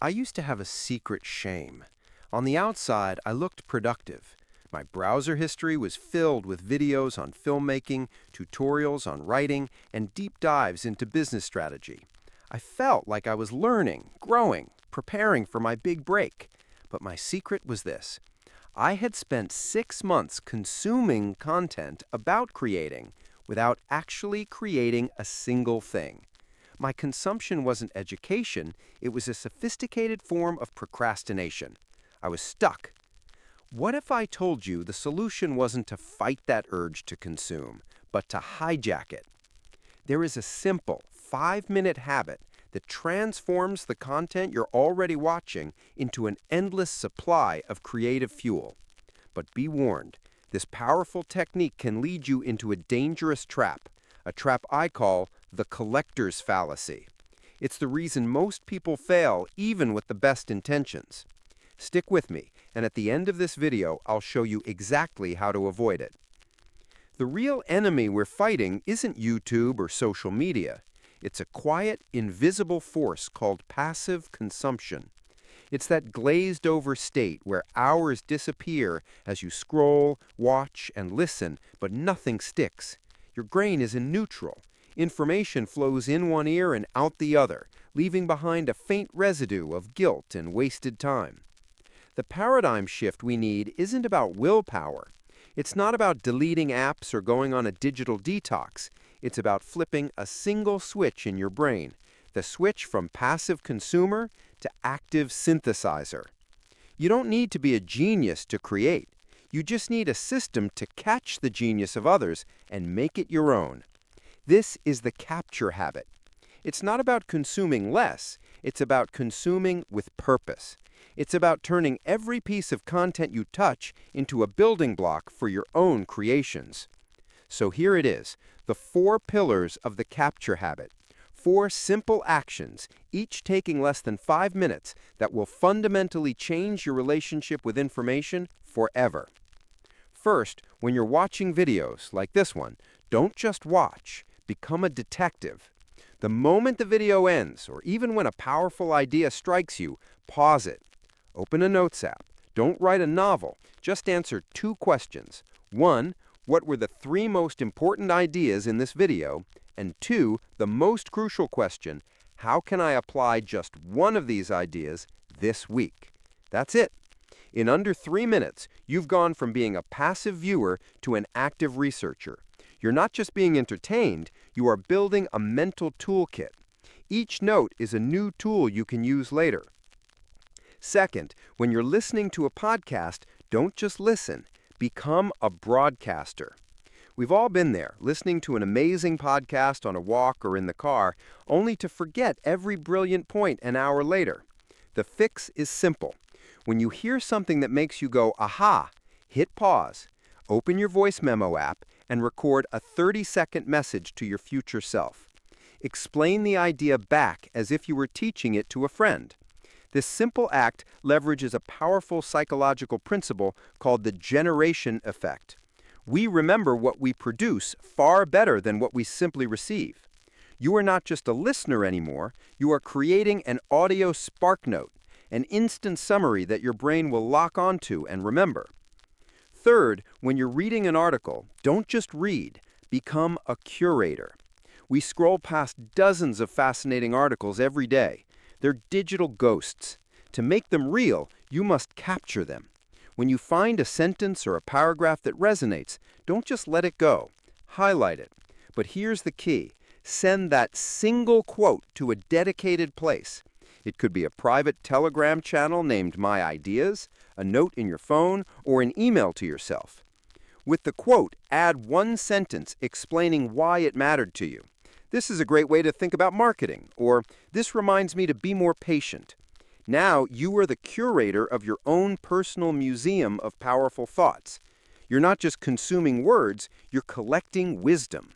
I used to have a secret shame. On the outside, I looked productive. My browser history was filled with videos on filmmaking, tutorials on writing, and deep dives into business strategy. I felt like I was learning, growing, preparing for my big break. But my secret was this. I had spent 6 months consuming content about creating without actually creating a single thing. My consumption wasn't education, it was a sophisticated form of procrastination. I was stuck. What if I told you the solution wasn't to fight that urge to consume, but to hijack it? There is a simple 5-minute habit that transforms the content you're already watching into an endless supply of creative fuel. But be warned, this powerful technique can lead you into a dangerous trap, a trap I call the collector's fallacy. It's the reason most people fail even with the best intentions. Stick with me, and at the end of this video, I'll show you exactly how to avoid it. The real enemy we're fighting isn't YouTube or social media. It's a quiet, invisible force called passive consumption. It's that glazed-over state where hours disappear as you scroll, watch, and listen, but nothing sticks. Your brain is in neutral. Information flows in one ear and out the other, leaving behind a faint residue of guilt and wasted time. The paradigm shift we need isn't about willpower. It's not about deleting apps or going on a digital detox. It's about flipping a single switch in your brain, the switch from passive consumer to active synthesizer. You don't need to be a genius to create. You just need a system to catch the genius of others and make it your own. This is the capture habit. It's not about consuming less, it's about consuming with purpose. It's about turning every piece of content you touch into a building block for your own creations. So here it is, the 4 pillars of the capture habit. 4 simple actions, each taking less than 5 minutes, that will fundamentally change your relationship with information forever. First, when you're watching videos like this one, don't just watch, become a detective. The moment the video ends, or even when a powerful idea strikes you, pause it. Open a notes app. Don't write a novel. Just answer 2 questions. 1, what were the 3 most important ideas in this video? And 2, the most crucial question, how can I apply just one of these ideas this week? That's it. In under 3 minutes, you've gone from being a passive viewer to an active researcher. You're not just being entertained, you are building a mental toolkit. Each note is a new tool you can use later. Second, when you're listening to a podcast, don't just listen. Become a broadcaster. We've all been there, listening to an amazing podcast on a walk or in the car, only to forget every brilliant point an hour later. The fix is simple. When you hear something that makes you go, aha, hit pause, open your voice memo app, and record a 30-second message to your future self. Explain the idea back as if you were teaching it to a friend. This simple act leverages a powerful psychological principle called the generation effect. We remember what we produce far better than what we simply receive. You are not just a listener anymore, you are creating an audio spark note, an instant summary that your brain will lock onto and remember. Third, when you're reading an article, don't just read, become a curator. We scroll past dozens of fascinating articles every day. They're digital ghosts. To make them real, you must capture them. When you find a sentence or a paragraph that resonates, don't just let it go. Highlight it. But here's the key. Send that single quote to a dedicated place. It could be a private Telegram channel named My Ideas, a note in your phone, or an email to yourself. With the quote, add one sentence explaining why it mattered to you. This is a great way to think about marketing, or this reminds me to be more patient. Now you are the curator of your own personal museum of powerful thoughts. You're not just consuming words, you're collecting wisdom.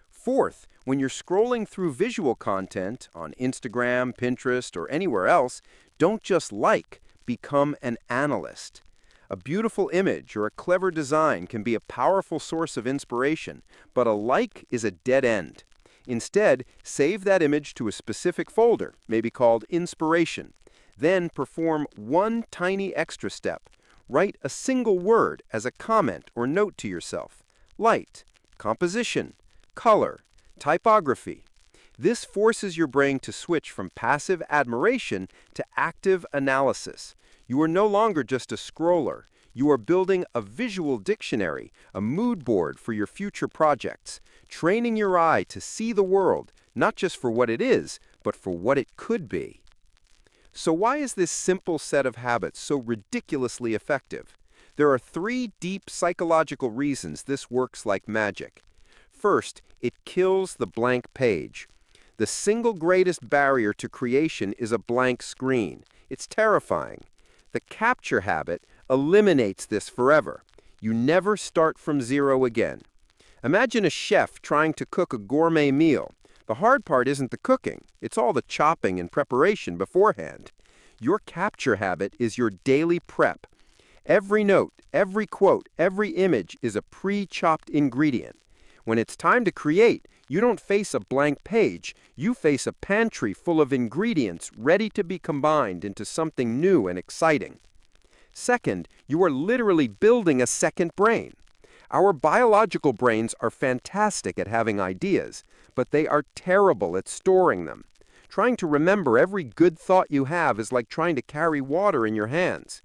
Fourth, when you're scrolling through visual content on Instagram, Pinterest, or anywhere else, don't just like, become an analyst. A beautiful image or a clever design can be a powerful source of inspiration, but a like is a dead end. Instead, save that image to a specific folder, maybe called Inspiration. Then perform one tiny extra step. Write a single word as a comment or note to yourself. Light, composition, color, typography. This forces your brain to switch from passive admiration to active analysis. You are no longer just a scroller. You are building a visual dictionary, a mood board for your future projects, training your eye to see the world, not just for what it is, but for what it could be. So why is this simple set of habits so ridiculously effective? There are 3 deep psychological reasons this works like magic. First, it kills the blank page. The single greatest barrier to creation is a blank screen. It's terrifying. The capture habit eliminates this forever. You never start from zero again. Imagine a chef trying to cook a gourmet meal. The hard part isn't the cooking, it's all the chopping and preparation beforehand. Your capture habit is your daily prep. Every note, every quote, every image is a pre-chopped ingredient. When it's time to create, you don't face a blank page, you face a pantry full of ingredients ready to be combined into something new and exciting. Second, you are literally building a second brain. Our biological brains are fantastic at having ideas, but they are terrible at storing them. Trying to remember every good thought you have is like trying to carry water in your hands.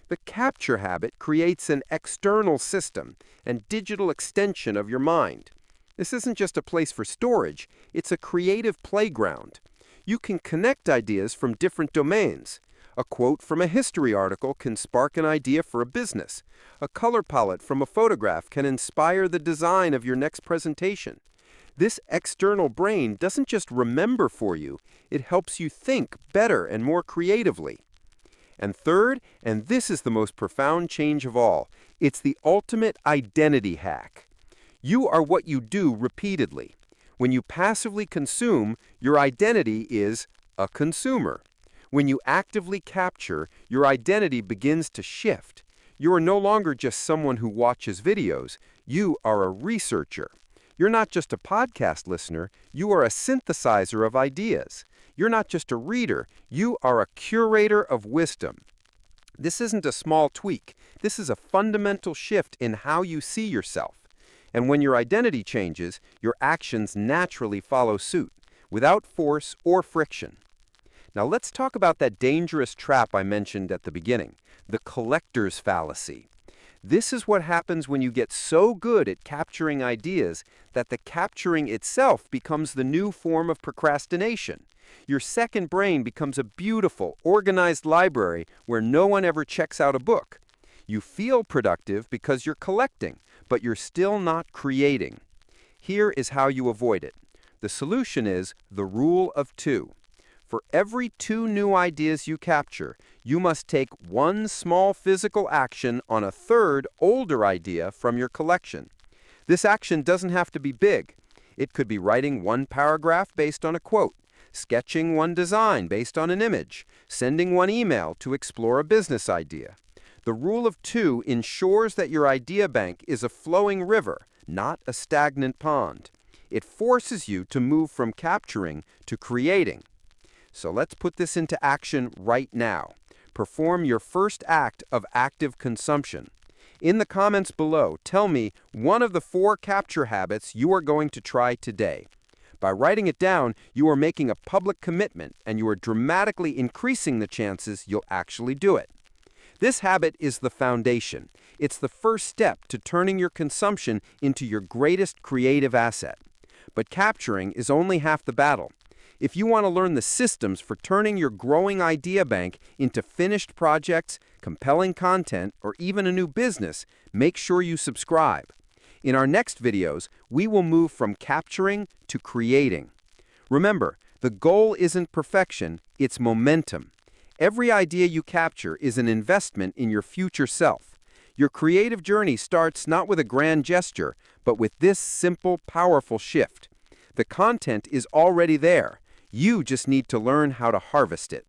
The capture habit creates an external system and digital extension of your mind. This isn't just a place for storage, it's a creative playground. You can connect ideas from different domains. A quote from a history article can spark an idea for a business. A color palette from a photograph can inspire the design of your next presentation. This external brain doesn't just remember for you, it helps you think better and more creatively. And third, and this is the most profound change of all, it's the ultimate identity hack. You are what you do repeatedly. When you passively consume, your identity is a consumer. When you actively capture, your identity begins to shift. You are no longer just someone who watches videos, you are a researcher. You're not just a podcast listener, you are a synthesizer of ideas. You're not just a reader, you are a curator of wisdom. This isn't a small tweak, this is a fundamental shift in how you see yourself. And when your identity changes, your actions naturally follow suit, without force or friction. Now let's talk about that dangerous trap I mentioned at the beginning, the collector's fallacy. This is what happens when you get so good at capturing ideas that the capturing itself becomes the new form of procrastination. Your second brain becomes a beautiful, organized library where no one ever checks out a book. You feel productive because you're collecting, but you're still not creating. Here is how you avoid it. The solution is the rule of 2. For every 2 new ideas you capture, you must take 1 small physical action on a 3rd, older idea from your collection. This action doesn't have to be big. It could be writing 1 paragraph based on a quote, sketching 1 design based on an image, sending 1 email to explore a business idea. The rule of 2 ensures that your idea bank is a flowing river, not a stagnant pond. It forces you to move from capturing to creating. So let's put this into action right now. Perform your first act of active consumption. In the comments below, tell me one of the 4 capture habits you are going to try today. By writing it down, you are making a public commitment and you are dramatically increasing the chances you'll actually do it. This habit is the foundation. It's the first step to turning your consumption into your greatest creative asset. But capturing is only half the battle. If you want to learn the systems for turning your growing idea bank into finished projects, compelling content, or even a new business, make sure you subscribe. In our next videos, we will move from capturing to creating. Remember, the goal isn't perfection, it's momentum. Every idea you capture is an investment in your future self. Your creative journey starts not with a grand gesture, but with this simple, powerful shift. The content is already there. You just need to learn how to harvest it.